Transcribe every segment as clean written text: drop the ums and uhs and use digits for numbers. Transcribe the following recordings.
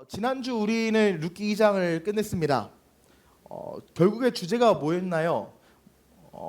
지난주 우리는 룻기 2장을 끝냈습니다. 결국에 주제가 뭐였나요?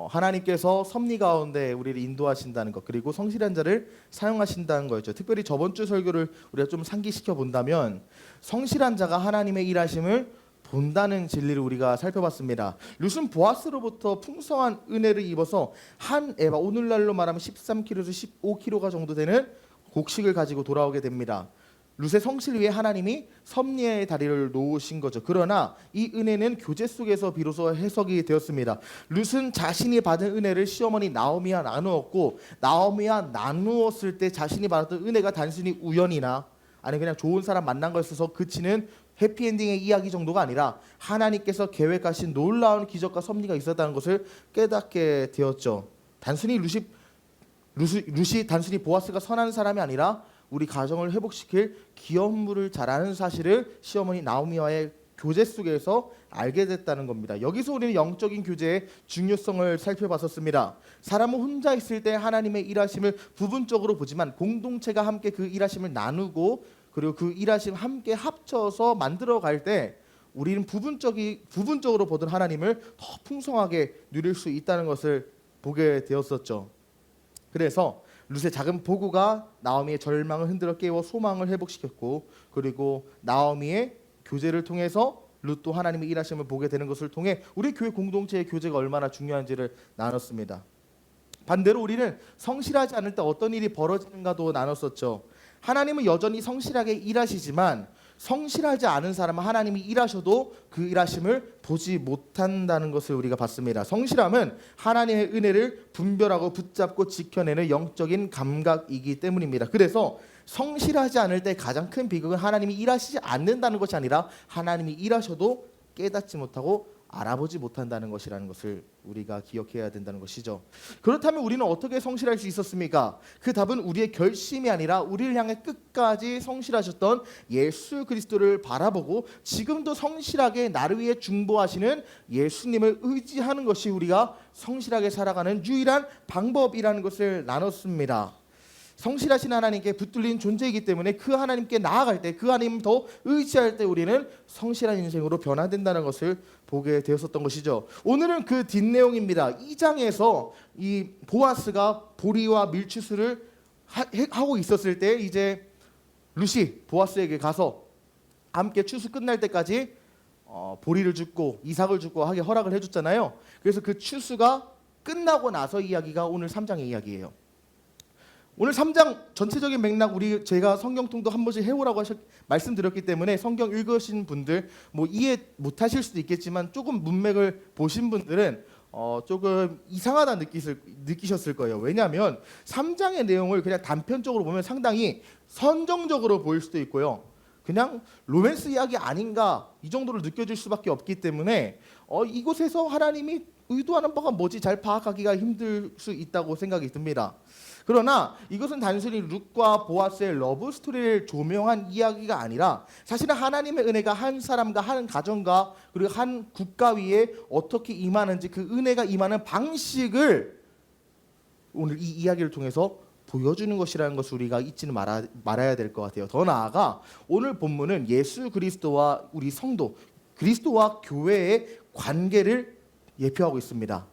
하나님께서 섭리 가운데 우리를 인도하신다는 것, 그리고 성실한 자를 사용하신다는 거였죠. 특별히 저번 주 설교를 우리가 좀 상기시켜 본다면 성실한 자가 하나님의 일하심을 본다는 진리를 우리가 살펴봤습니다. 룻은 보아스로부터 풍성한 은혜를 입어서 한 에바, 오늘날로 말하면 13kg에서 15kg 정도 되는 곡식을 가지고 돌아오게 됩니다. 룻의 성실 위에 하나님이 섭리의 다리를 놓으신 거죠. 그러나 이 은혜는 교제 속에서 비로소 해석이 되었습니다. 룻은 자신이 받은 은혜를 시어머니 나오미와 나누었고, 나오미와 나누었을 때 자신이 받았던 은혜가 단순히 우연이나 아니 그냥 좋은 사람 만난 것에서 그치는 해피엔딩의 이야기 정도가 아니라 하나님께서 계획하신 놀라운 기적과 섭리가 있었다는 것을 깨닫게 되었죠. 룻이 단순히 보아스가 선한 사람이 아니라 우리 가정을 회복시킬 기업물을 잘하는 사실을 시어머니 나오미와의 교제 속에서 알게 됐다는 겁니다. 여기서 우리는 영적인 교제의 중요성을 살펴봤었습니다. 사람은 혼자 있을 때 하나님의 일하심을 부분적으로 보지만 공동체가 함께 그 일하심을 나누고 그리고 그 일하심 함께 합쳐서 만들어갈 때 우리는 부분적으로 보던 하나님을 더 풍성하게 누릴 수 있다는 것을 보게 되었었죠. 그래서 룻의 작은 보고가 나오미의 절망을 흔들어 깨워 소망을 회복시켰고, 그리고 나오미의 교제를 통해서 룻도 하나님의 일하심을 보게 되는 것을 통해 우리 교회 공동체의 교제가 얼마나 중요한지를 나눴습니다. 반대로 우리는 성실하지 않을 때 어떤 일이 벌어지는가도 나눴었죠. 하나님은 여전히 성실하게 일하시지만 성실하지 않은 사람은 하나님이 일하셔도 그 일하심을 보지 못한다는 것을 우리가 봤습니다. 성실함은 하나님의 은혜를 분별하고 붙잡고 지켜내는 영적인 감각이기 때문입니다. 그래서 성실하지 않을 때 가장 큰 비극은 하나님이 일하시지 않는다는 것이 아니라 하나님이 일하셔도 깨닫지 못하고 알아보지 못한다는 것이라는 것을 우리가 기억해야 된다는 것이죠. 그렇다면 우리는 어떻게 성실할 수 있었습니까? 그 답은 우리의 결심이 아니라 우리를 향해 끝까지 성실하셨던 예수 그리스도를 바라보고 지금도 성실하게 나를 위해 중보하시는 예수님을 의지하는 것이 우리가 성실하게 살아가는 유일한 방법이라는 것을 나눴습니다. 성실하신 하나님께 붙들린 존재이기 때문에 그 하나님께 나아갈 때, 그 하나님 더 의지할 때 우리는 성실한 인생으로 변화된다는 것을 보게 되었었던 것이죠. 오늘은 그 뒷내용입니다. 2장에서 이 보아스가 보리와 밀추수를 하고 있었을 때 이제 룻이 보아스에게 가서 함께 추수 끝날 때까지 보리를 줍고 이삭을 줍고 하게 허락을 해줬잖아요. 그래서 그 추수가 끝나고 나서 이야기가 오늘 3장의 이야기예요. 오늘 3장 전체적인 맥락 제가 성경통도 한 번씩 해오라고 말씀드렸기 때문에 성경 읽으신 분들 이해 못하실 수도 있겠지만 조금 문맥을 보신 분들은 조금 이상하다 느끼셨을 거예요. 왜냐하면 3장의 내용을 그냥 단편적으로 보면 상당히 선정적으로 보일 수도 있고요. 그냥 로맨스 이야기 아닌가 이 정도로 느껴질 수밖에 없기 때문에 이곳에서 하나님이 의도하는 바가 뭐지 잘 파악하기가 힘들 수 있다고 생각이 듭니다. 그러나 이것은 단순히 룻과 보아스의 러브 스토리를 조명한 이야기가 아니라 사실은 하나님의 은혜가 한 사람과 한 가정과 그리고 한 국가 위에 어떻게 임하는지 그 은혜가 임하는 방식을 오늘 이 이야기를 통해서 보여주는 것이라는 것을 우리가 잊지는 말아야 될 것 같아요. 더 나아가 오늘 본문은 예수 그리스도와 우리 성도, 그리스도와 교회의 관계를 예표하고 있습니다.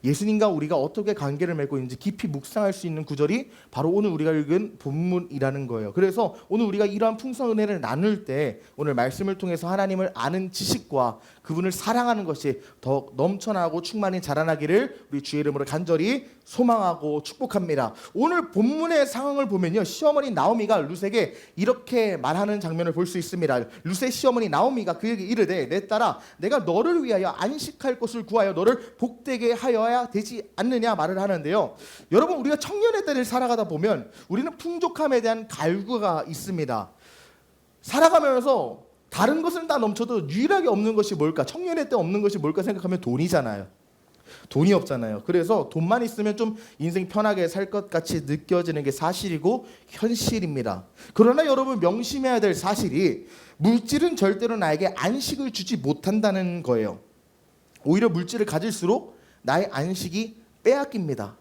예수님과 우리가 어떻게 관계를 맺고 있는지 깊이 묵상할 수 있는 구절이 바로 오늘 우리가 읽은 본문이라는 거예요. 그래서 오늘 우리가 이러한 풍성한 은혜를 나눌 때 오늘 말씀을 통해서 하나님을 아는 지식과 그분을 사랑하는 것이 더 넘쳐나고 충만히 자라나기를 우리 주의 이름으로 간절히 소망하고 축복합니다. 오늘 본문의 상황을 보면요, 시어머니 나오미가 룻에게 이렇게 말하는 장면을 볼 수 있습니다. 룻의 시어머니 나오미가 그에게 이르되 내 딸아 내가 너를 위하여 안식할 곳을 구하여 너를 복되게 하여야 되지 않느냐 말을 하는데요. 여러분, 우리가 청년의 때를 살아가다 보면 우리는 풍족함에 대한 갈구가 있습니다. 살아가면서 다른 것은 다 넘쳐도 유일하게 없는 것이 뭘까? 청년의 때 없는 것이 뭘까 생각하면 돈이잖아요. 돈이 없잖아요. 그래서 돈만 있으면 좀 인생 편하게 살 것 같이 느껴지는 게 사실이고 현실입니다. 그러나 여러분 명심해야 될 사실이 물질은 절대로 나에게 안식을 주지 못한다는 거예요. 오히려 물질을 가질수록 나의 안식이 빼앗깁니다.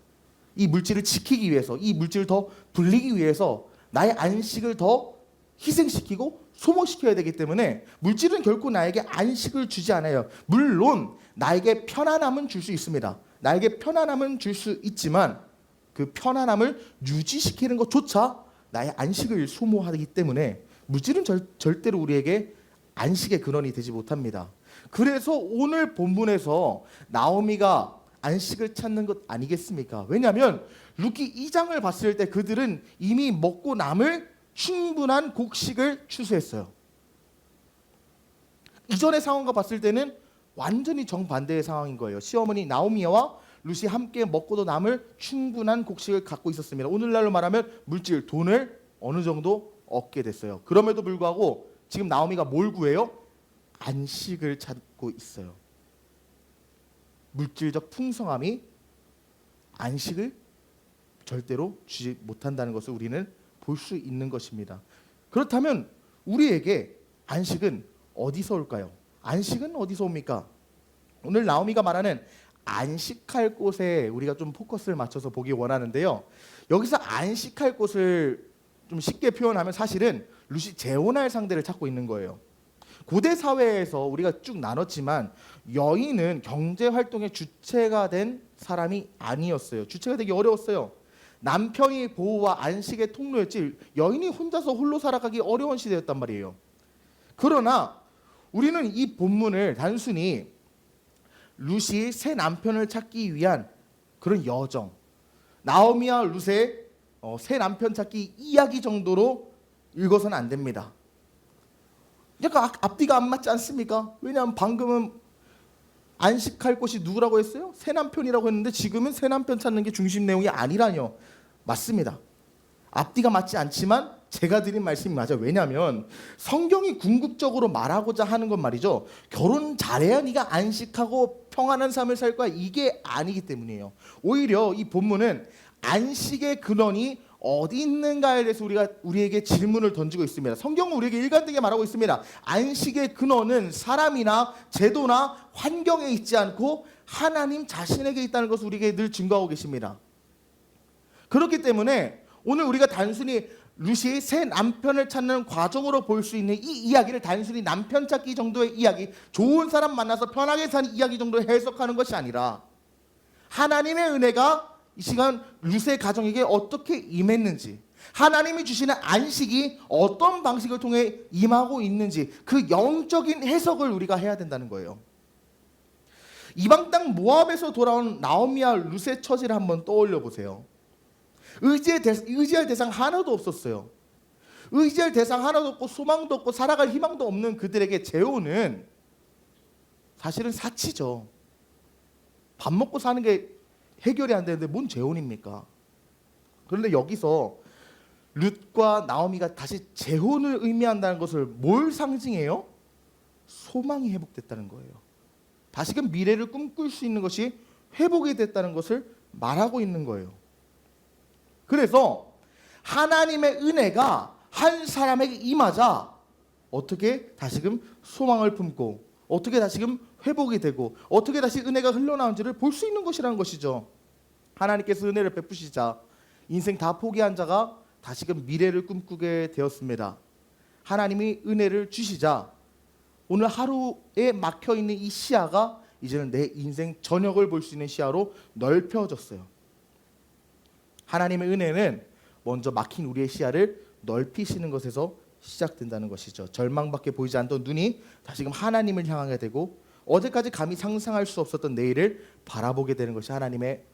이 물질을 지키기 위해서, 이 물질을 더 불리기 위해서 나의 안식을 더 희생시키고 소모시켜야 되기 때문에 물질은 결코 나에게 안식을 주지 않아요. 물론 나에게 편안함은 줄 수 있습니다. 나에게 편안함은 줄 수 있지만 그 편안함을 유지시키는 것조차 나의 안식을 소모하기 때문에 물질은 절대로 우리에게 안식의 근원이 되지 못합니다. 그래서 오늘 본문에서 나오미가 안식을 찾는 것 아니겠습니까? 왜냐하면 룻기 2장을 봤을 때 그들은 이미 먹고 남을 충분한 곡식을 추수했어요. 이전의 상황과 봤을 때는 완전히 정반대의 상황인 거예요. 시어머니 나오미와 룻이 함께 먹고도 남을 충분한 곡식을 갖고 있었습니다. 오늘날로 말하면 물질, 돈을 어느 정도 얻게 됐어요. 그럼에도 불구하고 지금 나오미가 뭘 구해요? 안식을 찾고 있어요. 물질적 풍성함이 안식을 절대로 주지 못한다는 것을 우리는 볼 수 있는 것입니다. 그렇다면 우리에게 안식은 어디서 올까요? 안식은 어디서 옵니까? 오늘 나오미가 말하는 안식할 곳에 우리가 좀 포커스를 맞춰서 보기 원하는데요. 여기서 안식할 곳을 좀 쉽게 표현하면 사실은 룻이 재혼할 상대를 찾고 있는 거예요. 고대 사회에서 우리가 쭉 나눴지만 여인은 경제 활동의 주체가 된 사람이 아니었어요. 주체가 되기 어려웠어요. 남편이 보호와 안식의 통로였지 여인이 혼자서 홀로 살아가기 어려운 시대였단 말이에요. 그러나 우리는 이 본문을 단순히 룻이 새 남편을 찾기 위한 그런 여정, 나오미와 룻의 새 남편 찾기 이야기 정도로 읽어서는 안 됩니다. 약간 앞뒤가 안 맞지 않습니까? 왜냐하면 방금은 안식할 곳이 누구라고 했어요? 새 남편이라고 했는데 지금은 새 남편 찾는 게 중심 내용이 아니라뇨. 맞습니다. 앞뒤가 맞지 않지만 제가 드린 말씀이 맞아요. 왜냐하면 성경이 궁극적으로 말하고자 하는 건 말이죠. 결혼 잘해야 네가 안식하고 평안한 삶을 살 거야. 이게 아니기 때문이에요. 오히려 이 본문은 안식의 근원이 어디 있는가에 대해서 우리에게 질문을 던지고 있습니다. 성경은 우리에게 일관되게 말하고 있습니다. 안식의 근원은 사람이나 제도나 환경에 있지 않고 하나님 자신에게 있다는 것을 우리에게 늘 증거하고 계십니다. 그렇기 때문에 오늘 우리가 단순히 룻이 새 남편을 찾는 과정으로 볼 수 있는 이 이야기를 단순히 남편 찾기 정도의 이야기, 좋은 사람 만나서 편하게 사는 이야기 정도로 해석하는 것이 아니라 하나님의 은혜가 이 시간 룻의 가정에게 어떻게 임했는지, 하나님이 주시는 안식이 어떤 방식을 통해 임하고 있는지 그 영적인 해석을 우리가 해야 된다는 거예요. 이방 땅 모압에서 돌아온 나오미와 룻의 처지를 한번 떠올려 보세요. 의지할 대상 하나도 없었어요. 의지할 대상 하나도 없고 소망도 없고 살아갈 희망도 없는 그들에게 재혼은 사실은 사치죠. 밥 먹고 사는 게 해결이 안 되는데 뭔 재혼입니까? 그런데 여기서 룻과 나오미가 다시 재혼을 의미한다는 것을 뭘 상징해요? 소망이 회복됐다는 거예요. 다시금 미래를 꿈꿀 수 있는 것이 회복이 됐다는 것을 말하고 있는 거예요. 그래서 하나님의 은혜가 한 사람에게 임하자 어떻게 다시금 소망을 품고 어떻게 다시금 회복이 되고 어떻게 다시 은혜가 흘러나온지를 볼 수 있는 것이라는 것이죠. 하나님께서 은혜를 베푸시자 인생 다 포기한 자가 다시금 미래를 꿈꾸게 되었습니다. 하나님이 은혜를 주시자 오늘 하루에 막혀있는 이 시야가 이제는 내 인생 전역을 볼 수 있는 시야로 넓혀졌어요. 하나님의 은혜는 먼저 막힌 우리의 시야를 넓히시는 것에서 시작된다는 것이죠. 절망밖에 보이지 않던 눈이 다시금 하나님을 향하게 되고 어제까지 감히 상상할 수 없었던 내일을 바라보게 되는 것이 하나님의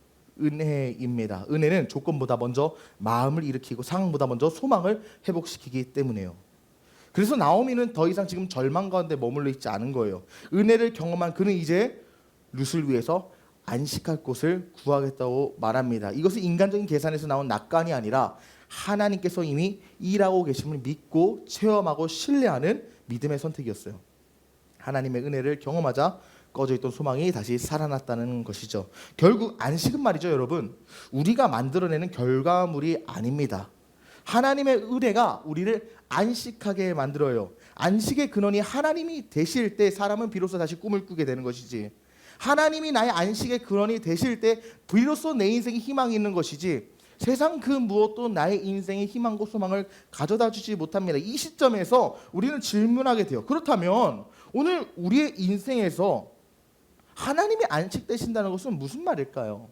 은혜입니다. 은혜는 조건보다 먼저 마음을 일으키고 상황보다 먼저 소망을 회복시키기 때문에요. 그래서 나오미는 더 이상 지금 절망 가운데 머물러 있지 않은 거예요. 은혜를 경험한 그는 이제 룻을 위해서 안식할 곳을 구하겠다고 말합니다. 이것은 인간적인 계산에서 나온 낙관이 아니라 하나님께서 이미 일하고 계심을 믿고 체험하고 신뢰하는 믿음의 선택이었어요. 하나님의 은혜를 경험하자 꺼져있던 소망이 다시 살아났다는 것이죠. 결국 안식은 말이죠, 여러분. 우리가 만들어내는 결과물이 아닙니다. 하나님의 은혜가 우리를 안식하게 만들어요. 안식의 근원이 하나님이 되실 때 사람은 비로소 다시 꿈을 꾸게 되는 것이지, 하나님이 나의 안식의 근원이 되실 때 비로소 내 인생에 희망이 있는 것이지, 세상 그 무엇도 나의 인생의 희망과 소망을 가져다 주지 못합니다. 이 시점에서 우리는 질문하게 돼요. 그렇다면 오늘 우리의 인생에서 하나님이 안식되신다는 것은 무슨 말일까요?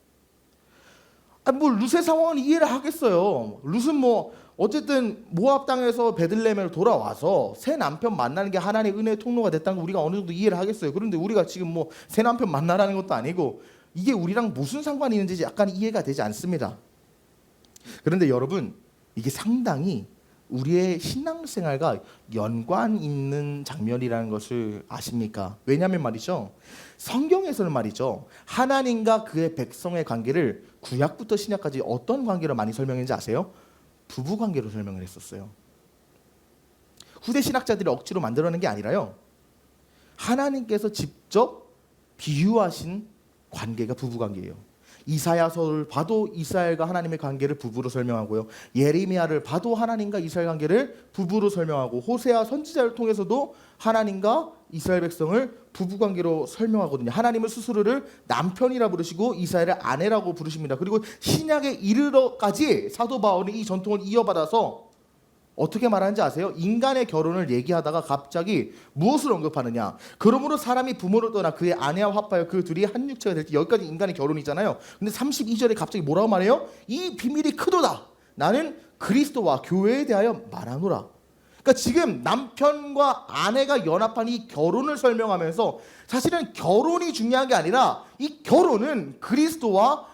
뭐 룻의 상황은 이해를 하겠어요. 룻은 뭐 어쨌든 모압 땅에서 베들레헴으로 돌아와서 새 남편 만나는 게 하나님의 은혜의 통로가 됐다는 거 우리가 어느 정도 이해를 하겠어요. 그런데 우리가 지금 뭐 새 남편 만나라는 것도 아니고 이게 우리랑 무슨 상관이 있는지 약간 이해가 되지 않습니다. 그런데 여러분, 이게 상당히 우리의 신앙생활과 연관 있는 장면이라는 것을 아십니까? 왜냐하면 말이죠, 성경에서는 말이죠, 하나님과 그의 백성의 관계를 구약부터 신약까지 어떤 관계로 많이 설명했는지 아세요? 부부 관계로 설명을 했었어요. 후대 신학자들이 억지로 만들어낸 게 아니라요, 하나님께서 직접 비유하신 관계가 부부 관계예요. 이사야서를 봐도 이스라엘과 하나님의 관계를 부부로 설명하고요. 예레미야를 봐도 하나님과 이스라엘 관계를 부부로 설명하고, 호세아 선지자를 통해서도 하나님과 이스라엘 백성을 부부 관계로 설명하거든요. 하나님은 스스로를 남편이라 부르시고 이스라엘을 아내라고 부르십니다. 그리고 신약에 이르러까지 사도 바울이 이 전통을 이어받아서 어떻게 말하는지 아세요? 인간의 결혼을 얘기하다가 갑자기 무엇을 언급하느냐? 그러므로 사람이 부모를 떠나 그의 아내와 합하여 그 둘이 한 육체가 될 때, 여기까지 인간의 결혼이잖아요. 근데 32절에 갑자기 뭐라고 말해요? 이 비밀이 크도다. 나는 그리스도와 교회에 대하여 말하노라. 그러니까 지금 남편과 아내가 연합한 이 결혼을 설명하면서 사실은 결혼이 중요한 게 아니라 이 결혼은 그리스도와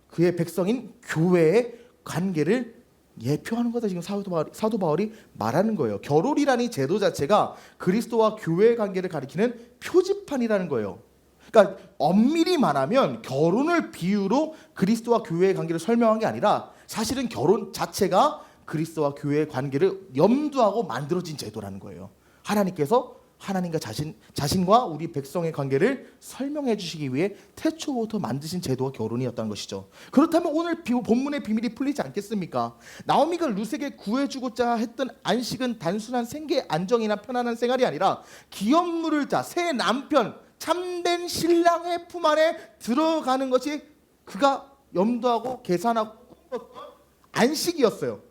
그의 백성인 교회의 관계를 예표하는 거다. 지금 사도 바울이 말하는 거예요. 결혼이라는 제도 자체가 그리스도와 교회의 관계를 가리키는 표지판이라는 거예요. 그러니까 엄밀히 말하면 결혼을 비유로 그리스도와 교회의 관계를 설명한 게 아니라 사실은 결혼 자체가 그리스도와 교회의 관계를 염두하고 만들어진 제도라는 거예요. 하나님께서 하나님과 자신과 우리 백성의 관계를 설명해 주시기 위해 태초부터 만드신 제도가 결혼이었다는 것이죠. 그렇다면 오늘 본문의 비밀이 풀리지 않겠습니까? 나오미가 룻에게 구해주고자 했던 안식은 단순한 생계의 안정이나 편안한 생활이 아니라 기업 물을 자, 새 남편, 참된 신랑의 품 안에 들어가는 것이 그가 염두하고 계산하고 꿈꿨던 안식이었어요.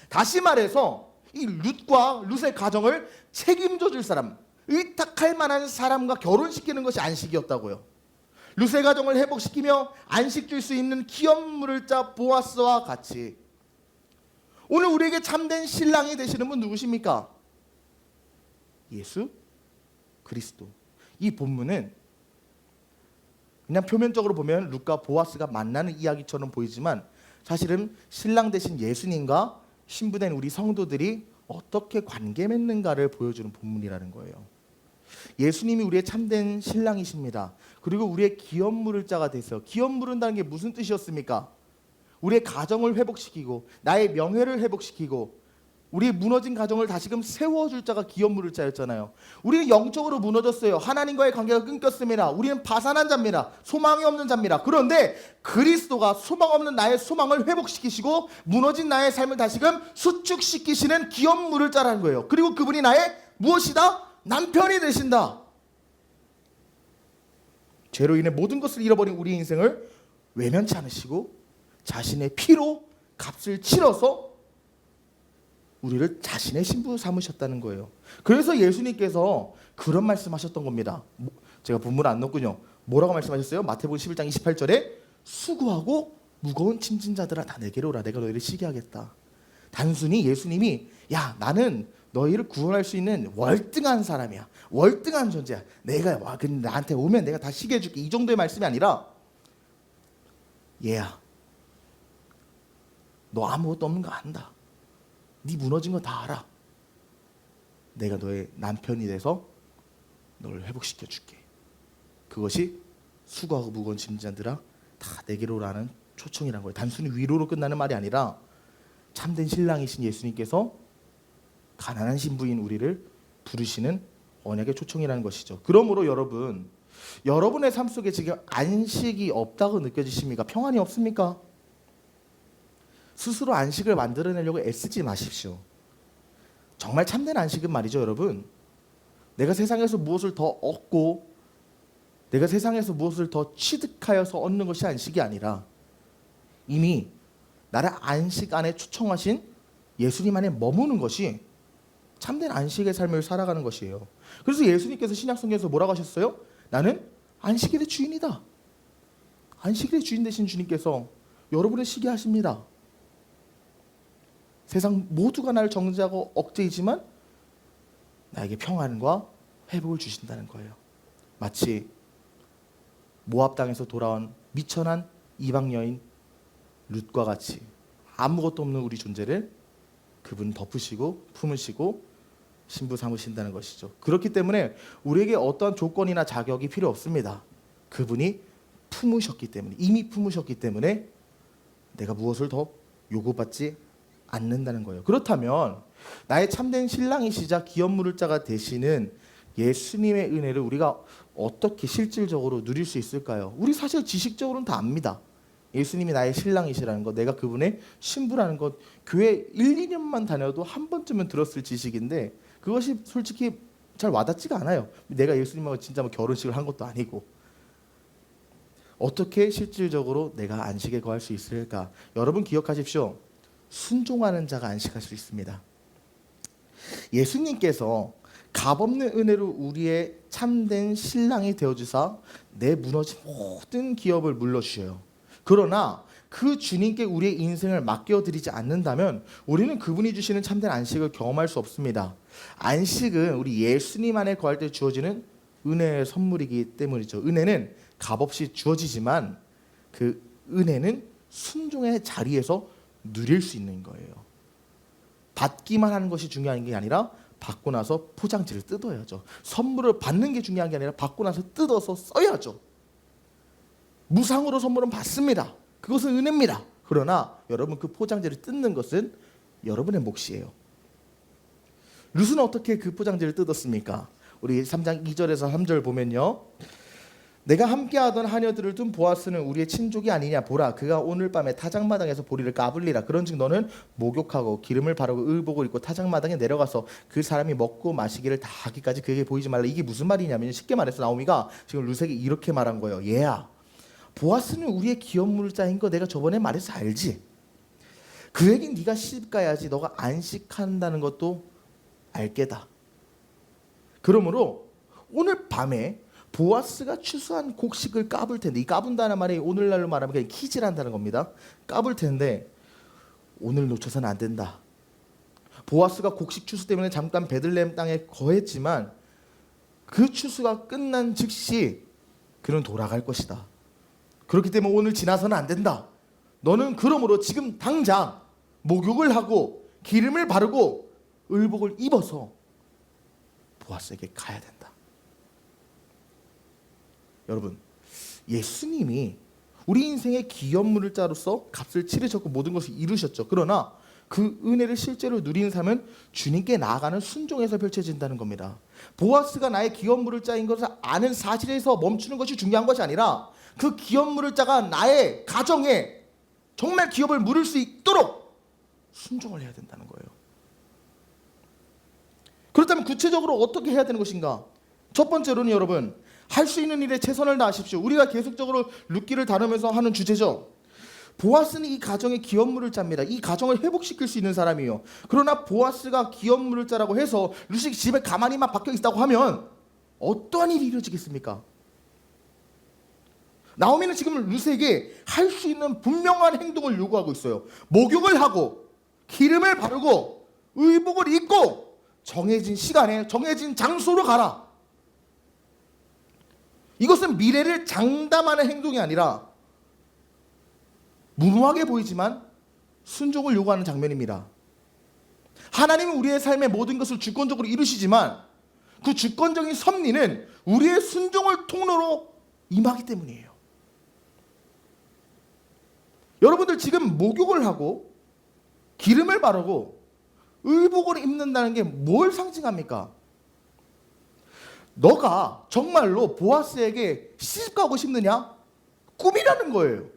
다시 말해서 이 룻과 룻의 가정을 책임져 줄 사람, 의탁할 만한 사람과 결혼시키는 것이 안식이었다고요. 룻의 가정을 회복시키며 안식 줄 수 있는 기업 물을 자 보아스와 같이 오늘 우리에게 참된 신랑이 되시는 분 누구십니까? 예수 그리스도. 이 본문은 그냥 표면적으로 보면 룻과 보아스가 만나는 이야기처럼 보이지만 사실은 신랑 되신 예수님과 신부된 우리 성도들이 어떻게 관계 맺는가를 보여주는 본문이라는 거예요. 예수님이 우리의 참된 신랑이십니다. 그리고 우리의 기업 물을 자가 되세요. 기업 물은다는 게 무슨 뜻이었습니까? 우리의 가정을 회복시키고 나의 명예를 회복시키고 우리의 무너진 가정을 다시금 세워줄 자가 기업 물을 자였잖아요. 우리는 영적으로 무너졌어요. 하나님과의 관계가 끊겼습니다. 우리는 파산한 자입니다. 소망이 없는 자입니다. 그런데 그리스도가 소망 없는 나의 소망을 회복시키시고 무너진 나의 삶을 다시금 수축시키시는 기업 물을 자라는 거예요. 그리고 그분이 나의 무엇이다? 남편이 되신다. 죄로 인해 모든 것을 잃어버린 우리 인생을 외면치 않으시고 자신의 피로 값을 치러서 우리를 자신의 신부 삼으셨다는 거예요. 그래서 예수님께서 그런 말씀하셨던 겁니다. 제가 본문 안 넣었군요. 뭐라고 말씀하셨어요? 마태복음 11장 28절에 수고하고 무거운 짐진 자들아 다 내게로 오라. 내가 너희를 쉬게 하겠다. 단순히 예수님이 야 나는 너희를 구원할 수 있는 월등한 사람이야. 월등한 존재야. 내가 나한테 오면 내가 다 쉬게 해줄게. 이 정도의 말씀이 아니라 얘야 너 아무것도 없는 거 안다. 네 무너진 거 다 알아. 내가 너의 남편이 돼서 너를 회복시켜 줄게. 그것이 수고하고 무거운 짐진들아 다 내게로 오라는 초청이란 거예요. 단순히 위로로 끝나는 말이 아니라 참된 신랑이신 예수님께서 가난한 신부인 우리를 부르시는 언약의 초청이라는 것이죠. 그러므로 여러분, 여러분의 삶 속에 지금 안식이 없다고 느껴지십니까? 평안이 없습니까? 스스로 안식을 만들어내려고 애쓰지 마십시오. 정말 참된 안식은 말이죠, 여러분. 내가 세상에서 무엇을 더 얻고 내가 세상에서 무엇을 더 취득하여서 얻는 것이 안식이 아니라 이미 나를 안식 안에 초청하신 예수님 안에 머무는 것이 참된 안식의 삶을 살아가는 것이에요. 그래서 예수님께서 신약성경에서 뭐라고 하셨어요? 나는 안식일의 주인이다. 안식일의 주인 되신 주님께서 여러분을 쉬게 하십니다. 세상 모두가 나를 정죄하고 억제이지만 나에게 평안과 회복을 주신다는 거예요. 마치 모압 땅에서 돌아온 미천한 이방 여인 룻과 같이 아무것도 없는 우리 존재를 그분 덮으시고 품으시고 신부 삼으신다는 것이죠. 그렇기 때문에 우리에게 어떠한 조건이나 자격이 필요 없습니다. 그분이 품으셨기 때문에, 이미 품으셨기 때문에 내가 무엇을 더 요구받지 않는다는 거예요. 그렇다면 나의 참된 신랑이시자 기업 물을 자가 되시는 예수님의 은혜를 우리가 어떻게 실질적으로 누릴 수 있을까요? 우리 사실 지식적으로는 다 압니다. 예수님이 나의 신랑이시라는 것, 내가 그분의 신부라는 것, 교회 1, 2년만 다녀도 한 번쯤은 들었을 지식인데 그것이 솔직히 잘 와닿지가 않아요. 내가 예수님하고 진짜 뭐 결혼식을 한 것도 아니고. 어떻게 실질적으로 내가 안식에 거할 수 있을까? 여러분 기억하십시오. 순종하는 자가 안식할 수 있습니다. 예수님께서 값없는 은혜로 우리의 참된 신랑이 되어주사 내 무너진 모든 기업을 물러주셔요. 그러나 그 주님께 우리의 인생을 맡겨드리지 않는다면 우리는 그분이 주시는 참된 안식을 경험할 수 없습니다. 안식은 우리 예수님 안에 거할 때 주어지는 은혜의 선물이기 때문이죠. 은혜는 값없이 주어지지만 그 은혜는 순종의 자리에서 누릴 수 있는 거예요. 받기만 하는 것이 중요한 게 아니라 받고 나서 포장지를 뜯어야죠. 선물을 받는 게 중요한 게 아니라 받고 나서 뜯어서 써야죠. 무상으로 선물은 받습니다. 그것은 은혜입니다. 그러나 여러분 그 포장지를 뜯는 것은 여러분의 몫이에요. 룻은 어떻게 그 포장지를 뜯었습니까? 우리 3장 2절에서 3절 보면요. 내가 함께하던 하녀들을 둔 보아스는 우리의 친족이 아니냐. 보라 그가 오늘 밤에 타작마당에서 보리를 까불리라. 그런즉 너는 목욕하고 기름을 바르고 의복을 입고 타작마당에 내려가서 그 사람이 먹고 마시기를 다 하기까지 그에게 보이지 말라. 이게 무슨 말이냐면 쉽게 말해서 나오미가 지금 룻에게 이렇게 말한 거예요. 얘야 보아스는 우리의 기업 물자인 거 내가 저번에 말해서 알지. 그에게 네가 시집 가야지 너가 안식한다는 것도 알게다. 그러므로 오늘 밤에 보아스가 추수한 곡식을 까불 텐데, 이 까분다는 말이 오늘날로 말하면 그냥 키질한다는 겁니다. 까불 텐데 오늘 놓쳐서는 안 된다. 보아스가 곡식 추수 때문에 잠깐 베들레헴 땅에 거했지만 그 추수가 끝난 즉시 그는 돌아갈 것이다. 그렇기 때문에 오늘 지나서는 안 된다. 너는 그러므로 지금 당장 목욕을 하고 기름을 바르고 의복을 입어서 보아스에게 가야 된다. 여러분, 예수님이 우리 인생의 기업물을 자로서 값을 치르셨고 모든 것을 이루셨죠. 그러나 그 은혜를 실제로 누리는 삶은 주님께 나아가는 순종에서 펼쳐진다는 겁니다. 보아스가 나의 기업물을 자인 것을 아는 사실에서 멈추는 것이 중요한 것이 아니라 그 기업물을 자가 나의 가정에 정말 기업을 물을 수 있도록 순종을 해야 된다는 거예요. 그렇다면 구체적으로 어떻게 해야 되는 것인가? 첫 번째로는 여러분, 할 수 있는 일에 최선을 다하십시오. 우리가 계속적으로 룻기를 다루면서 하는 주제죠. 보아스는 이 가정의 기업물을 짭니다. 이 가정을 회복시킬 수 있는 사람이에요. 그러나 보아스가 기업물을 짜라고 해서 룻이 집에 가만히만 박혀 있다고 하면 어떠한 일이 이루어지겠습니까? 나오미는 지금 룻에게 할 수 있는 분명한 행동을 요구하고 있어요. 목욕을 하고 기름을 바르고 의복을 입고 정해진 시간에 정해진 장소로 가라. 이것은 미래를 장담하는 행동이 아니라 무모하게 보이지만 순종을 요구하는 장면입니다. 하나님은 우리의 삶의 모든 것을 주권적으로 이루시지만 그 주권적인 섭리는 우리의 순종을 통로로 임하기 때문이에요. 여러분들 지금 목욕을 하고 기름을 바르고 의복을 입는다는 게 뭘 상징합니까? 너가 정말로 보아스에게 시집가고 싶느냐? 꿈이라는 거예요.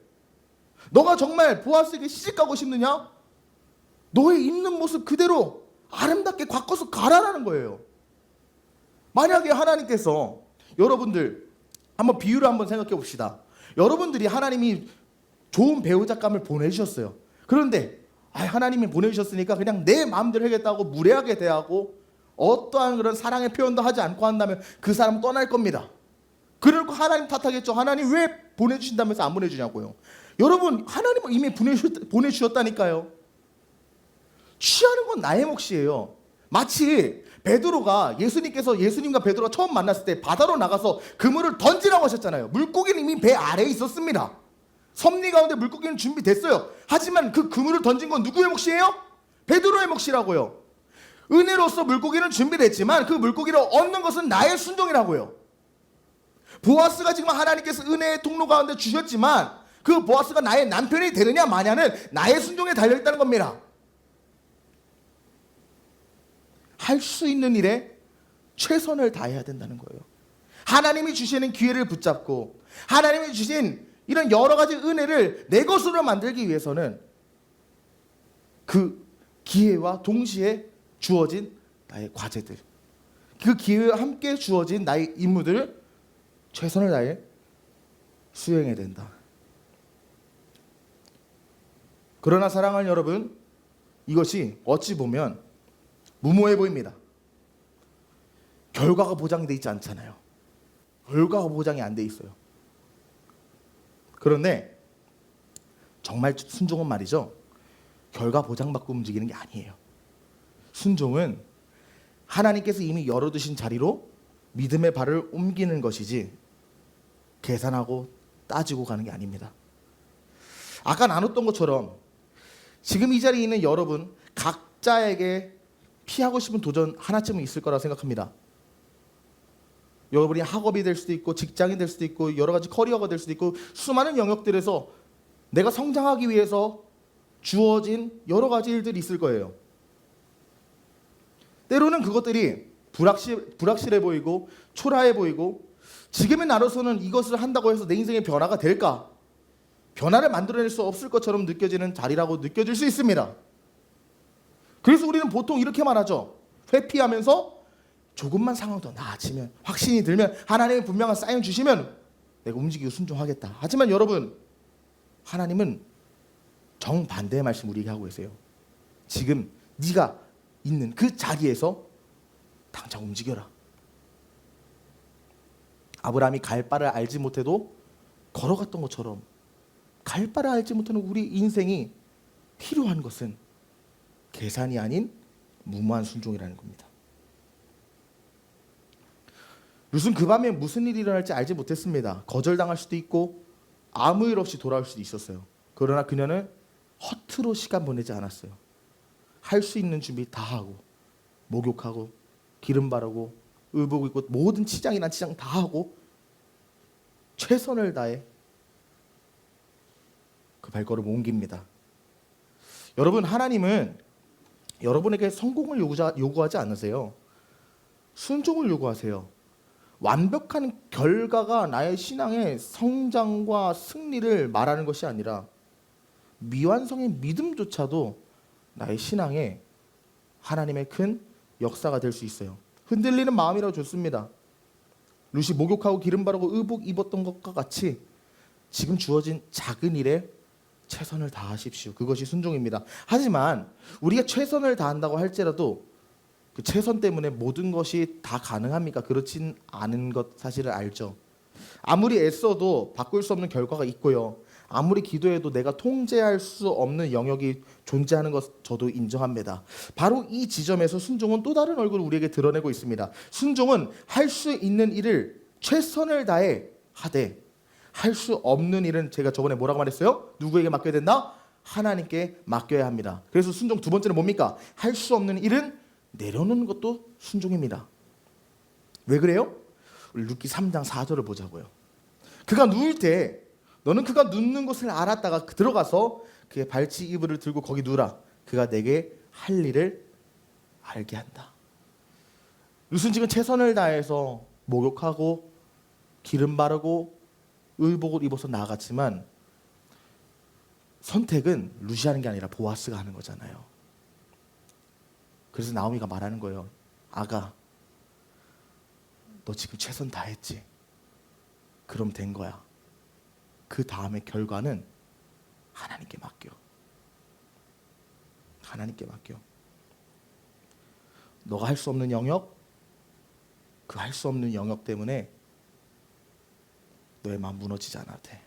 너가 정말 보아스에게 시집가고 싶느냐? 너의 있는 모습 그대로 아름답게 바꿔서 가라라는 거예요. 만약에 하나님께서 여러분들 한번 비유를 한번 생각해 봅시다. 여러분들이 하나님이 좋은 배우자감을 보내주셨어요. 그런데 하나님이 보내주셨으니까 그냥 내 마음대로 하겠다고 무례하게 대하고 어떠한 그런 사랑의 표현도 하지 않고 한다면 그 사람 떠날 겁니다. 그러고 하나님 탓하겠죠. 하나님 왜 보내주신다면서 안 보내주냐고요. 여러분, 하나님은 이미 보내주셨다니까요. 취하는 건 나의 몫이에요. 마치 베드로가 예수님과 베드로가 처음 만났을 때 바다로 나가서 그물을 던지라고 하셨잖아요. 물고기는 이미 배 아래에 있었습니다. 섭리 가운데 물고기는 준비됐어요. 하지만 그 그물을 던진 건 누구의 몫이에요? 베드로의 몫이라고요. 은혜로서 물고기는 준비됐지만 그 물고기를 얻는 것은 나의 순종이라고요. 보아스가 지금 하나님께서 은혜의 통로 가운데 주셨지만 그 보아스가 나의 남편이 되느냐 마냐는 나의 순종에 달려있다는 겁니다. 할 수 있는 일에 최선을 다해야 된다는 거예요. 하나님이 주시는 기회를 붙잡고 하나님이 주신 이런 여러 가지 은혜를 내 것으로 만들기 위해서는 그 기회와 동시에 주어진 나의 과제들, 그 기회와 함께 주어진 나의 임무들을 최선을 다해 수행해야 된다. 그러나 사랑하는 여러분, 이것이 어찌 보면 무모해 보입니다. 결과가 보장이 돼 있지 않잖아요. 결과가 보장이 안 돼 있어요. 그런데 정말 순종은 말이죠, 결과 보장받고 움직이는 게 아니에요. 순종은 하나님께서 이미 열어두신 자리로 믿음의 발을 옮기는 것이지 계산하고 따지고 가는 게 아닙니다. 아까 나눴던 것처럼 지금 이 자리에 있는 여러분 각자에게 피하고 싶은 도전 하나쯤은 있을 거라 생각합니다. 여러분이 학업이 될 수도 있고 직장이 될 수도 있고 여러 가지 커리어가 될 수도 있고 수많은 영역들에서 내가 성장하기 위해서 주어진 여러 가지 일들이 있을 거예요. 때로는 그것들이 불확실해 보이고 초라해 보이고 지금의 나로서는 이것을 한다고 해서 내 인생의 변화가 될까? 변화를 만들어낼 수 없을 것처럼 느껴지는 자리라고 느껴질 수 있습니다. 그래서 우리는 보통 이렇게 말하죠. 회피하면서 조금만 상황이 더 나아지면, 확신이 들면, 하나님의 분명한 사인 주시면 내가 움직이고 순종하겠다. 하지만 여러분, 하나님은 정반대의 말씀 우리에게 하고 계세요. 지금 네가 있는 그 자리에서 당장 움직여라. 아브라함이 갈 바를 알지 못해도 걸어갔던 것처럼 갈 바를 알지 못하는 우리 인생이 필요한 것은 계산이 아닌 무모한 순종이라는 겁니다. 룻은 그 밤에 무슨 일이 일어날지 알지 못했습니다. 거절당할 수도 있고 아무 일 없이 돌아올 수도 있었어요. 그러나 그녀는 허투루 시간 보내지 않았어요. 할 수 있는 준비 다 하고 목욕하고 기름 바르고 의복 입고 모든 치장이란 치장 다 하고 최선을 다해 그 발걸음 옮깁니다. 여러분, 하나님은 여러분에게 성공을 요구하지 않으세요. 순종을 요구하세요. 완벽한 결과가 나의 신앙의 성장과 승리를 말하는 것이 아니라 미완성의 믿음조차도 나의 신앙에 하나님의 큰 역사가 될 수 있어요. 흔들리는 마음이라도 좋습니다. 룻이 목욕하고 기름 바르고 의복 입었던 것과 같이 지금 주어진 작은 일에 최선을 다하십시오. 그것이 순종입니다. 하지만 우리가 최선을 다한다고 할지라도 그 최선 때문에 모든 것이 다 가능합니까? 그렇진 않은 것 사실을 알죠. 아무리 애써도 바꿀 수 없는 결과가 있고요. 아무리 기도해도 내가 통제할 수 없는 영역이 존재하는 것 저도 인정합니다. 바로 이 지점에서 순종은 또 다른 얼굴을 우리에게 드러내고 있습니다. 순종은 할 수 있는 일을 최선을 다해 하되 할 수 없는 일은 제가 저번에 뭐라고 말했어요? 누구에게 맡겨야 된다? 하나님께 맡겨야 합니다. 그래서 순종 두 번째는 뭡니까? 할 수 없는 일은 내려놓는 것도 순종입니다. 왜 그래요? 우리 룻기 3장 4절을 보자고요. 그가 누울 때 너는 그가 눕는 곳을 알았다가 들어가서 그의 발치 이불을 들고 거기 누우라. 그가 내게 할 일을 알게 한다. 룻은 지금 최선을 다해서 목욕하고 기름 바르고 의복을 입어서 나아갔지만 선택은 룻이 하는 게 아니라 보아스가 하는 거잖아요. 그래서 나오미가 말하는 거예요. 아가, 너 지금 최선 다했지? 그럼 된 거야. 그 다음에 결과는 하나님께 맡겨. 하나님께 맡겨. 너가 할 수 없는 영역, 그 할 수 없는 영역 때문에 너의 마음 무너지지 않아도 돼.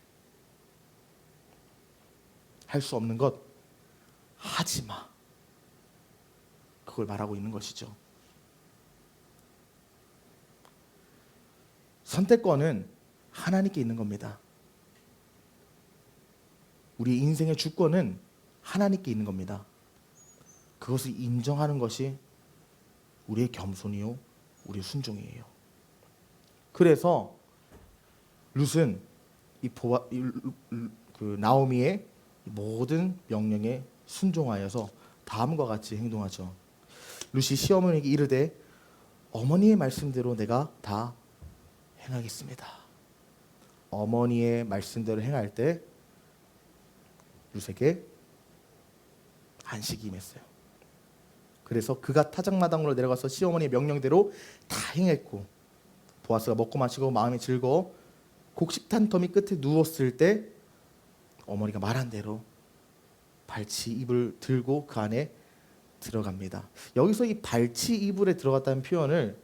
할 수 없는 것 하지 마. 그걸 말하고 있는 것이죠. 선택권은 하나님께 있는 겁니다. 우리 인생의 주권은 하나님께 있는 겁니다. 그것을 인정하는 것이 우리의 겸손이요, 우리의 순종이에요. 그래서 룻은 나오미의 모든 명령에 순종하여서 다음과 같이 행동하죠. 룻이 시어머니에게 이르되 어머니의 말씀대로 내가 다 행하겠습니다. 어머니의 말씀대로 행할 때 룻에게 안식이 임했어요. 그래서 그가 타작마당으로 내려가서 시어머니의 명령대로 다 행했고, 보아스가 먹고 마시고 마음이 즐거워 곡식탄 더미 끝에 누웠을 때 어머니가 말한 대로 발치 이불을 들고 그 안에 들어갑니다. 여기서 이 발치 이불에 들어갔다는 표현을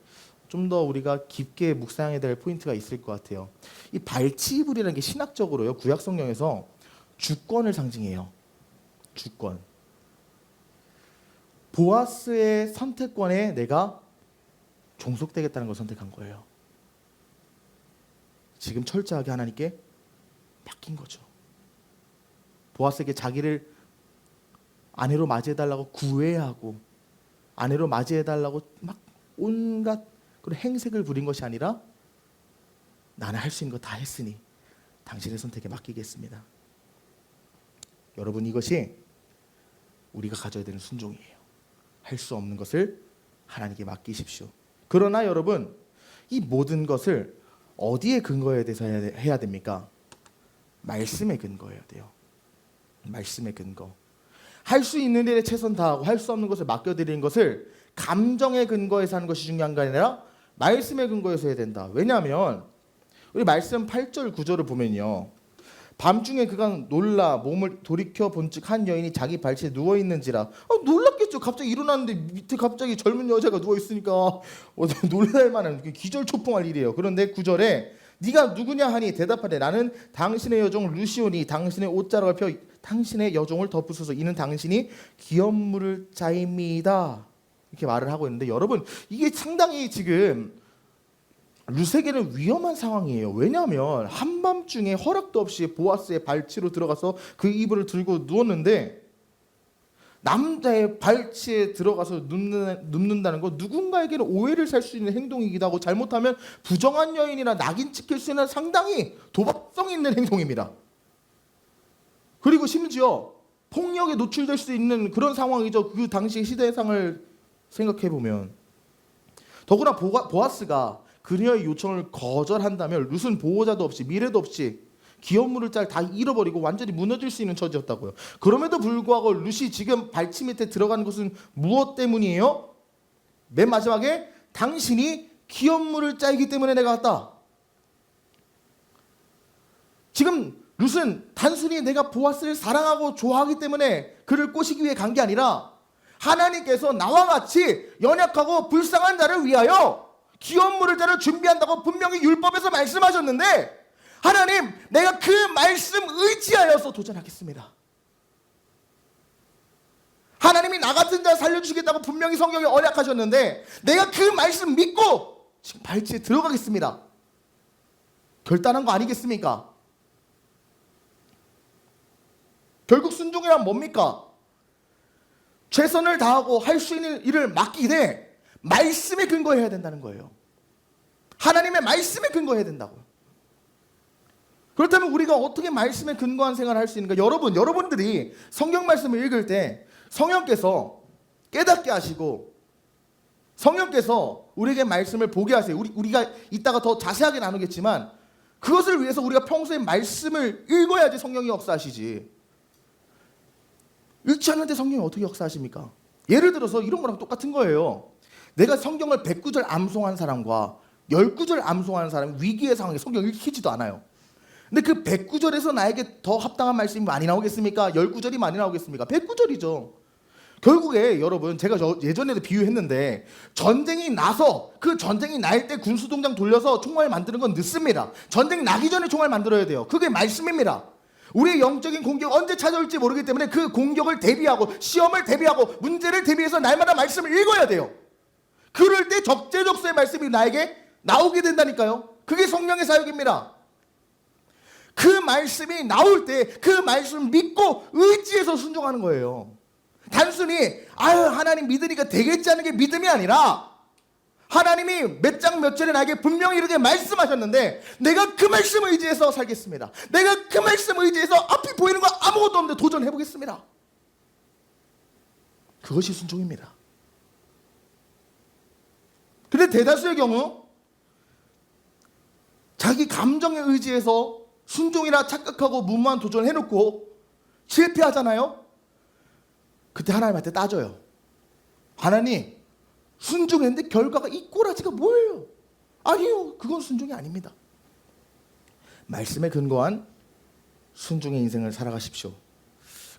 좀 더 우리가 깊게 묵상해야 될 포인트가 있을 것 같아요. 이 발치 이불이라는 게 신학적으로요, 구약 성경에서 주권을 상징해요. 주권. 보아스의 선택권에 내가 종속되겠다는 걸 선택한 거예요. 지금 철저하게 하나님께 맡긴 거죠. 보아스에게 자기를 아내로 맞이해달라고 구애하고 아내로 맞이해달라고 막 온갖 그런 행색을 부린 것이 아니라 나는 할 수 있는 거 다 했으니 당신의 선택에 맡기겠습니다. 여러분, 이것이 우리가 가져야 되는 순종이에요. 할 수 없는 것을 하나님께 맡기십시오. 그러나 여러분, 이 모든 것을 어디에 근거해야 돼서 해야 됩니까? 말씀에 근거해야 돼요. 말씀에 근거. 할 수 있는 일에 최선 다하고 할 수 없는 것을 맡겨드리는 것을 감정에 근거해서 하는 것이 중요한 게 아니라 말씀에 근거해서 해야 된다. 왜냐하면 우리 말씀 8절 9절을 보면요, 밤중에 그가 놀라 몸을 돌이켜 본즉 한 여인이 자기 발치에 누워 있는지라. 놀랐겠죠. 갑자기 일어났는데 밑에 갑자기 젊은 여자가 누워 있으니까 놀랄 만한 기절초풍할 일이에요. 그런데 9절에 네가 누구냐 하니 대답하되 나는 당신의 여종 루시오니 당신의 옷자락을 펴 당신의 여종을 덮으소서 이는 당신이 기업물을 짜입니다. 이렇게 말을 하고 있는데, 여러분, 이게 상당히 지금 룻에게는 위험한 상황이에요. 왜냐하면 한밤중에 허락도 없이 보아스의 발치로 들어가서 그 이불을 들고 누웠는데, 남자의 발치에 들어가서 눕는다는 거 누군가에게는 오해를 살 수 있는 행동이기도 하고, 잘못하면 부정한 여인이나 낙인 찍힐 수 있는 상당히 도박성 있는 행동입니다. 그리고 심지어 폭력에 노출될 수 있는 그런 상황이죠. 그 당시 시대상을 생각해 보면. 더구나 보아스가 그녀의 요청을 거절한다면 룻은 보호자도 없이 미래도 없이 기업물을 다 잃어버리고 완전히 무너질 수 있는 처지였다고요. 그럼에도 불구하고 룻이 지금 발치 밑에 들어가는 것은 무엇 때문이에요? 맨 마지막에 당신이 기업물을 짜이기 때문에 내가 왔다. 지금 룻은 단순히 내가 보아스를 사랑하고 좋아하기 때문에 그를 꼬시기 위해 간 게 아니라 하나님께서 나와 같이 연약하고 불쌍한 자를 위하여 기업물을 자를 준비한다고 분명히 율법에서 말씀하셨는데, 하나님, 내가 그 말씀 의지하여서 도전하겠습니다. 하나님이 나 같은 자 살려주시겠다고 분명히 성경에 언약하셨는데 내가 그 말씀 믿고 지금 발치에 들어가겠습니다. 결단한 거 아니겠습니까? 결국 순종이란 뭡니까? 최선을 다하고 할 수 있는 일을 맡기되 말씀에 근거해야 된다는 거예요. 하나님의 말씀에 근거해야 된다고요. 그렇다면 우리가 어떻게 말씀에 근거한 생활을 할 수 있는가? 여러분들이 성경 말씀을 읽을 때 성령께서 깨닫게 하시고 성령께서 우리에게 말씀을 보게 하세요. 우리가 이따가 더 자세하게 나누겠지만 그것을 위해서 우리가 평소에 말씀을 읽어야지 성령이 역사하시지. 읽지 않는데 성령이 어떻게 역사하십니까? 예를 들어서 이런 거랑 똑같은 거예요. 내가 성경을 100구절 암송한 사람과 10구절 암송하는 사람이 위기의 상황에 성경을 읽히지도 않아요. 근데 그 100구절에서 나에게 더 합당한 말씀이 많이 나오겠습니까? 10구절이 많이 나오겠습니까? 100구절이죠. 결국에 여러분, 제가 예전에도 비유했는데 전쟁이 나서 그 전쟁이 날 때 군수동장 돌려서 총알 만드는 건 늦습니다. 전쟁 나기 전에 총알 만들어야 돼요. 그게 말씀입니다. 우리의 영적인 공격 언제 찾아올지 모르기 때문에 그 공격을 대비하고 시험을 대비하고 문제를 대비해서 날마다 말씀을 읽어야 돼요. 그럴 때 적재적소의 말씀이 나에게 나오게 된다니까요. 그게 성령의 사역입니다. 그 말씀이 나올 때 그 말씀을 믿고 의지해서 순종하는 거예요. 단순히 하나님 믿으니까 되겠지 하는 게 믿음이 아니라 하나님이 몇 장 몇 절에 나에게 분명히 이렇게 말씀하셨는데 내가 그 말씀을 의지해서 살겠습니다. 내가 그 말씀을 의지해서 앞이 보이는 거 아무것도 없는데 도전해 보겠습니다. 그것이 순종입니다. 근데 대다수의 경우 자기 감정에 의지해서 순종이라 착각하고 무모한 도전을 해놓고 실패하잖아요. 그때 하나님한테 따져요. 하나님, 순종했는데 결과가 이 꼬라지가 뭐예요? 아니요, 그건 순종이 아닙니다. 말씀에 근거한 순종의 인생을 살아가십시오.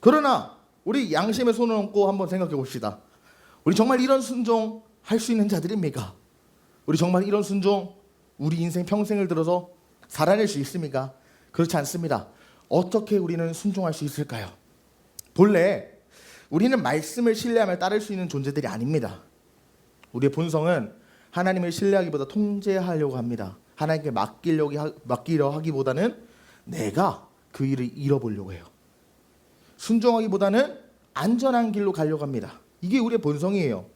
그러나 우리 양심에 손을 얹고 한번 생각해 봅시다. 우리 정말 이런 순종 할 수 있는 자들입니까? 우리 정말 이런 순종 우리 인생 평생을 들어서 살아낼 수 있습니까? 그렇지 않습니다. 어떻게 우리는 순종할 수 있을까요? 본래 우리는 말씀을 신뢰하며 따를 수 있는 존재들이 아닙니다. 우리의 본성은 하나님을 신뢰하기보다 통제하려고 합니다. 하나님께 맡기려 하기보다는 내가 그 일을 잃어보려고 해요. 순종하기보다는 안전한 길로 가려고 합니다. 이게 우리의 본성이에요.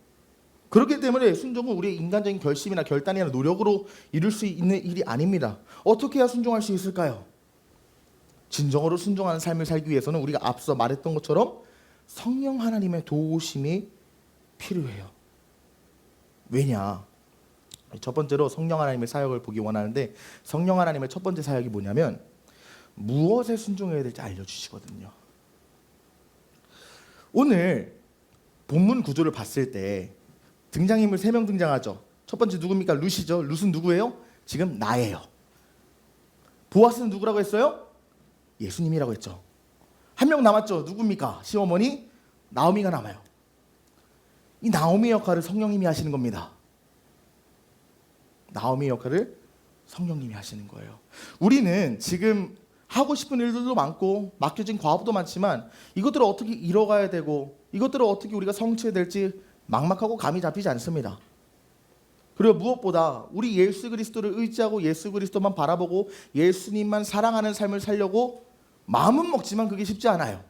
그렇기 때문에 순종은 우리의 인간적인 결심이나 결단이나 노력으로 이룰 수 있는 일이 아닙니다. 어떻게 해야 순종할 수 있을까요? 진정으로 순종하는 삶을 살기 위해서는 우리가 앞서 말했던 것처럼 성령 하나님의 도우심이 필요해요. 왜냐? 첫 번째로 성령 하나님의 사역을 보기 원하는데 성령 하나님의 첫 번째 사역이 뭐냐면 무엇에 순종해야 될지 알려주시거든요. 오늘 본문 구조를 봤을 때 등장인물 3명 등장하죠. 첫 번째 누굽니까? 룻이죠. 룻은 누구예요? 지금 나예요. 보아스는 누구라고 했어요? 예수님이라고 했죠. 한 명 남았죠. 누굽니까? 시어머니 나오미가 남아요. 이 나오미 역할을 성령님이 하시는 겁니다. 나오미 역할을 성령님이 하시는 거예요. 우리는 지금 하고 싶은 일들도 많고 맡겨진 과업도 많지만 이것들을 어떻게 이뤄가야 되고 이것들을 어떻게 우리가 성취해야 될지 막막하고 감이 잡히지 않습니다. 그리고 무엇보다 우리 예수 그리스도를 의지하고 예수 그리스도만 바라보고 예수님만 사랑하는 삶을 살려고 마음은 먹지만 그게 쉽지 않아요.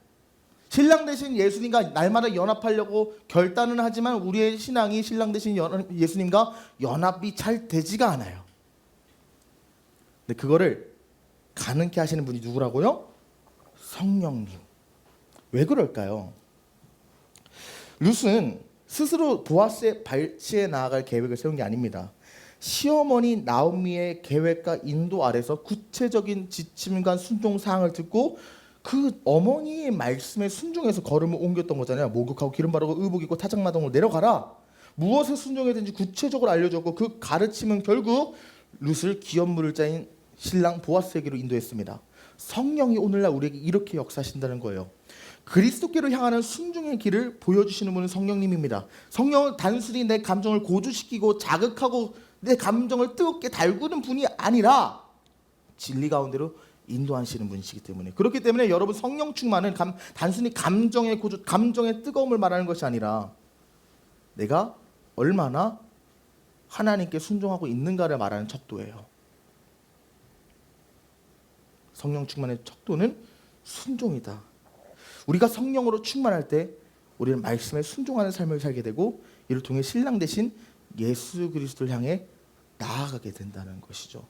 신랑 대신 예수님과 날마다 연합하려고 결단은 하지만 우리의 신앙이 신랑 대신 예수님과 연합이 잘 되지가 않아요. 근데 그거를 가능케 하시는 분이 누구라고요? 성령님. 왜 그럴까요? 룻은 스스로 보아스의 발치에 나아갈 계획을 세운 게 아닙니다. 시어머니 나오미의 계획과 인도 아래서 구체적인 지침과 순종 사항을 듣고 그 어머니의 말씀에 순종해서 걸음을 옮겼던 거잖아요. 목욕하고 기름 바르고 의복 입고 타작마당으로 내려가라. 무엇에 순종해야 되는지 구체적으로 알려줬고 그 가르침은 결국 룻을 기업물을 짜인 신랑 보아스에게로 인도했습니다. 성령이 오늘날 우리에게 이렇게 역사하신다는 거예요. 그리스도께로 향하는 순종의 길을 보여주시는 분은 성령님입니다. 성령은 단순히 내 감정을 고조시키고 자극하고 내 감정을 뜨겁게 달구는 분이 아니라 진리 가운데로 인도하시는 분이시기 때문에, 그렇기 때문에 여러분 성령 충만은 단순히 감정의 고조, 감정의 뜨거움을 말하는 것이 아니라 내가 얼마나 하나님께 순종하고 있는가를 말하는 척도예요. 성령 충만의 척도는 순종이다. 우리가 성령으로 충만할 때 우리는 말씀에 순종하는 삶을 살게 되고 이를 통해 신랑 대신 예수 그리스도를 향해 나아가게 된다는 것이죠.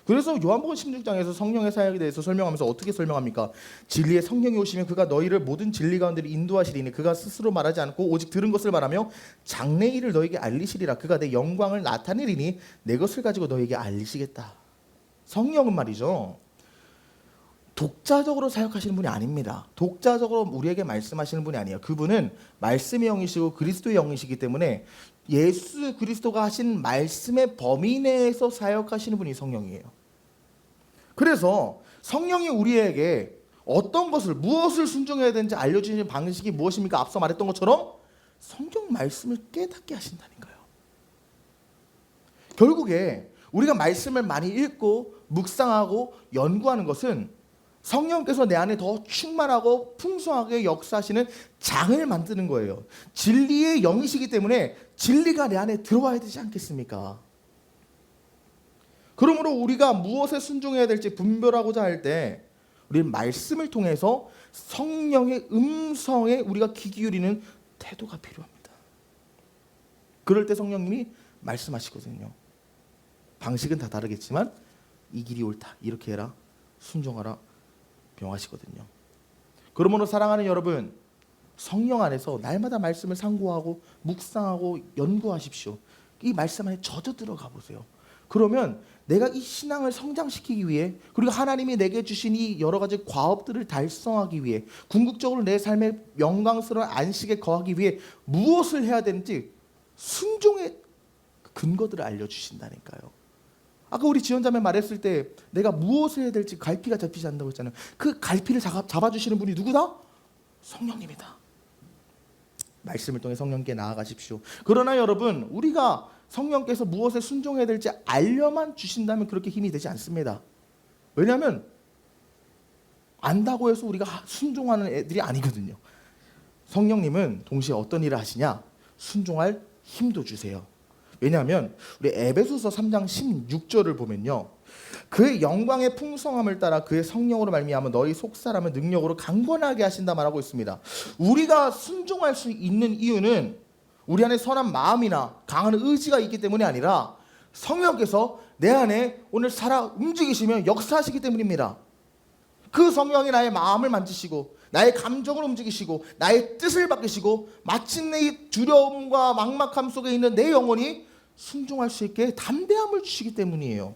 그래서 요한복음 16장에서 성령의 사역에 대해서 설명하면서 어떻게 설명합니까? 진리의 성령이 오시면 그가 너희를 모든 진리 가운데로 인도하시리니 그가 스스로 말하지 않고 오직 들은 것을 말하며 장래일을 너에게 알리시리라. 그가 내 영광을 나타내리니 내 것을 가지고 너에게 알리시겠다. 성령은 말이죠, 독자적으로 사역하시는 분이 아닙니다. 독자적으로 우리에게 말씀하시는 분이 아니에요. 그분은 말씀의 영이시고 그리스도의 영이시기 때문에 예수 그리스도가 하신 말씀의 범위 내에서 사역하시는 분이 성령이에요. 그래서 성령이 우리에게 어떤 것을 무엇을 순종해야 되는지 알려주시는 방식이 무엇입니까? 앞서 말했던 것처럼 성경 말씀을 깨닫게 하신다니까요. 결국에 우리가 말씀을 많이 읽고 묵상하고 연구하는 것은 성령께서 내 안에 더 충만하고 풍성하게 역사하시는 장을 만드는 거예요. 진리의 영이시기 때문에 진리가 내 안에 들어와야 되지 않겠습니까? 그러므로 우리가 무엇에 순종해야 될지 분별하고자 할 때 우리는 말씀을 통해서 성령의 음성에 우리가 귀 기울이는 태도가 필요합니다. 그럴 때 성령님이 말씀하시거든요. 방식은 다 다르겠지만 이 길이 옳다, 이렇게 해라, 순종하라, 명하시거든요. 그러므로 사랑하는 여러분, 성령 안에서 날마다 말씀을 상고하고 묵상하고 연구하십시오. 이 말씀 안에 젖어 들어가 보세요. 그러면 내가 이 신앙을 성장시키기 위해, 그리고 하나님이 내게 주신 이 여러 가지 과업들을 달성하기 위해, 궁극적으로 내 삶의 영광스러운 안식에 거하기 위해 무엇을 해야 되는지 순종의 근거들을 알려주신다니까요. 아까 우리 지원자매 말했을 때 내가 무엇을 해야 될지 갈피가 잡히지 않는다고 했잖아요. 그 갈피를 잡아주시는 분이 누구다? 성령님이다. 말씀을 통해 성령께 나아가십시오. 그러나 여러분, 우리가 성령께서 무엇에 순종해야 될지 알려만 주신다면 그렇게 힘이 되지 않습니다. 왜냐하면 안다고 해서 우리가 순종하는 애들이 아니거든요. 성령님은 동시에 어떤 일을 하시냐? 순종할 힘도 주세요. 왜냐하면 우리 에베소서 3장 16절을 보면요, 그의 영광의 풍성함을 따라 그의 성령으로 말미암아 너희 속사람을 능력으로 강건하게 하신다 말하고 있습니다. 우리가 순종할 수 있는 이유는 우리 안에 선한 마음이나 강한 의지가 있기 때문이 아니라 성령께서 내 안에 오늘 살아 움직이시며 역사하시기 때문입니다. 그 성령이 나의 마음을 만지시고 나의 감정을 움직이시고 나의 뜻을 바꾸시고 마침내 이 두려움과 막막함 속에 있는 내 영혼이 순종할 수 있게 담대함을 주시기 때문이에요.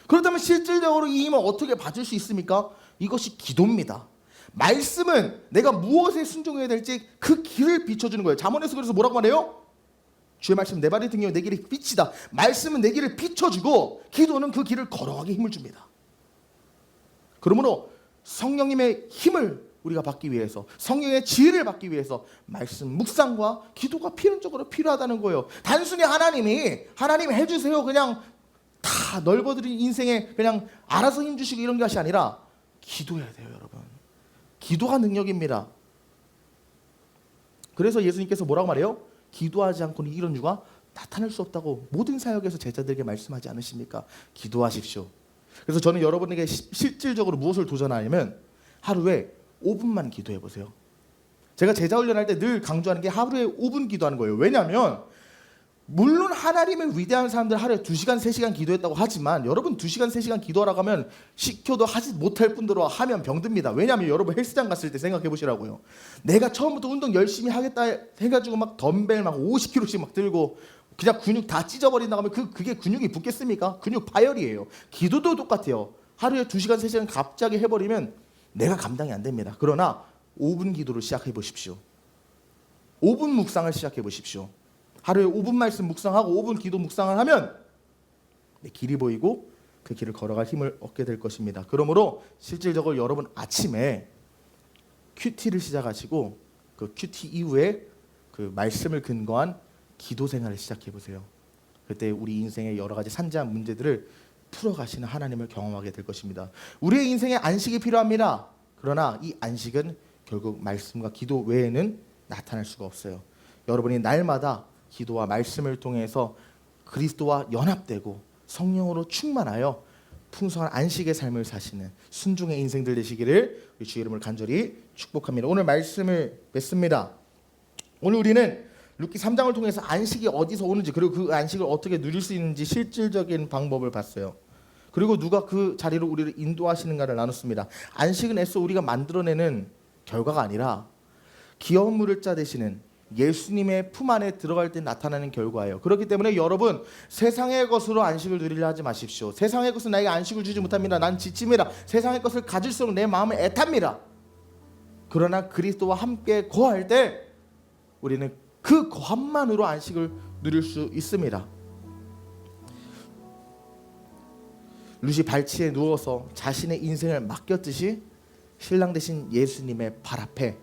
그렇다면 실질적으로 이 힘을 어떻게 받을 수 있습니까? 이것이 기도입니다. 말씀은 내가 무엇에 순종해야 될지 그 길을 비춰주는 거예요. 잠언에서 그래서 뭐라고 말해요? 주의 말씀 내 발의 등이요 내 길의 빛이다. 말씀은 내 길을 비춰주고 기도는 그 길을 걸어가기 힘을 줍니다. 그러므로 성령님의 힘을 우리가 받기 위해서, 성령의 지혜를 받기 위해서 말씀 묵상과 기도가 필연적으로 필요하다는 거예요. 단순히 하나님 해주세요, 그냥 다 넓어드린 인생에 그냥 알아서 힘주시고 이런 것이 아니라 기도해야 돼요. 여러분, 기도가 능력입니다. 그래서 예수님께서 뭐라고 말해요? 기도하지 않고는 이런 유가 나타날 수 없다고 모든 사역에서 제자들에게 말씀하지 않으십니까? 기도하십시오. 그래서 저는 여러분에게 실질적으로 무엇을 도전하냐면 하루에 5분만 기도해 보세요. 제가 제자 훈련할 때 늘 강조하는 게 하루에 5분 기도하는 거예요. 왜냐하면 물론 하나님의 위대한 사람들 하루에 2시간, 3시간 기도했다고 하지만 여러분 2시간, 3시간 기도하라고 하면 시켜도 하지 못할 뿐더러 하면 병듭니다. 왜냐하면 여러분 헬스장 갔을 때 생각해 보시라고요. 내가 처음부터 운동 열심히 하겠다 해가지고 막 덤벨 막 50kg씩 막 들고 그냥 근육 다 찢어버린다고 하면 그게 근육이 붙겠습니까? 근육 파열이에요. 기도도 똑같아요. 하루에 2시간, 3시간 갑자기 해버리면 내가 감당이 안 됩니다. 그러나 5분 기도를 시작해 보십시오. 5분 묵상을 시작해 보십시오. 하루에 5분 말씀 묵상하고 5분 기도 묵상을 하면 내 길이 보이고 그 길을 걸어갈 힘을 얻게 될 것입니다. 그러므로 실질적으로 여러분 아침에 큐티를 시작하시고 그 큐티 이후에 그 말씀을 근거한 기도 생활을 시작해 보세요. 그때 우리 인생의 여러 가지 산재한 문제들을 풀어가시는 하나님을 경험하게 될 것입니다. 우리의 인생에 안식이 필요합니다. 그러나 이 안식은 결국 말씀과 기도 외에는 나타날 수가 없어요. 여러분이 날마다 기도와 말씀을 통해서 그리스도와 연합되고 성령으로 충만하여 풍성한 안식의 삶을 사시는 순종의 인생들 되시기를 우리 주의 이름을 간절히 축복합니다. 오늘 말씀을 맺습니다. 오늘 우리는 룻기 3장을 통해서 안식이 어디서 오는지, 그리고 그 안식을 어떻게 누릴 수 있는지 실질적인 방법을 봤어요. 그리고 누가 그 자리로 우리를 인도하시는가를 나눴습니다. 안식은 애써 우리가 만들어내는 결과가 아니라 기업 물을 짜 되시는 예수님의 품 안에 들어갈 때 나타나는 결과예요. 그렇기 때문에 여러분, 세상의 것으로 안식을 누리려 하지 마십시오. 세상의 것은 나에게 안식을 주지 못합니다. 난 지침이라. 세상의 것을 가질수록 내 마음을 애탑니다. 그러나 그리스도와 함께 거할 때 우리는 그 거함만으로 안식을 누릴 수 있습니다. 룻이 발치에 누워서 자신의 인생을 맡겼듯이 신랑 되신 예수님의 발 앞에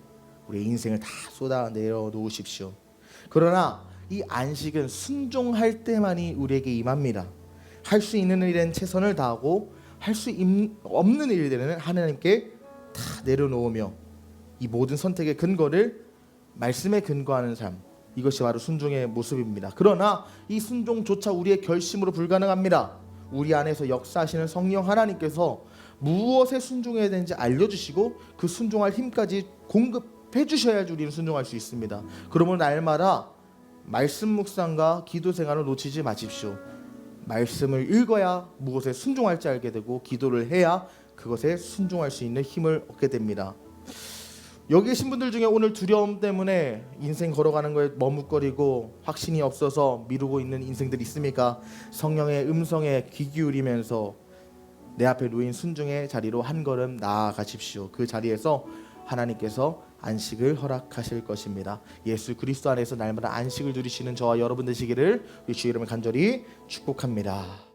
우리의 인생을 다 쏟아 내려 놓으십시오. 그러나 이 안식은 순종할 때만이 우리에게 임합니다. 할 수 있는 일엔 최선을 다하고 할 수 없는 일들은 하나님께 다 내려놓으며 이 모든 선택의 근거를 말씀에 근거하는 삶, 이것이 바로 순종의 모습입니다. 그러나 이 순종조차 우리의 결심으로 불가능합니다. 우리 안에서 역사하시는 성령 하나님께서 무엇에 순종해야 되는지 알려주시고 그 순종할 힘까지 공급해 주셔야지 우리는 순종할 수 있습니다. 그러면 날마다 말씀 묵상과 기도 생활을 놓치지 마십시오. 말씀을 읽어야 무엇에 순종할지 알게 되고 기도를 해야 그것에 순종할 수 있는 힘을 얻게 됩니다. 여기 계신 분들 중에 오늘 두려움 때문에 인생 걸어가는 거에 머뭇거리고 확신이 없어서 미루고 있는 인생들 있습니까? 성령의 음성에 귀 기울이면서 내 앞에 놓인 순종의 자리로 한 걸음 나아가십시오. 그 자리에서 하나님께서 안식을 허락하실 것입니다. 예수 그리스도 안에서 날마다 안식을 누리시는 저와 여러분 되시기를 우리 주 이름을 간절히 축복합니다.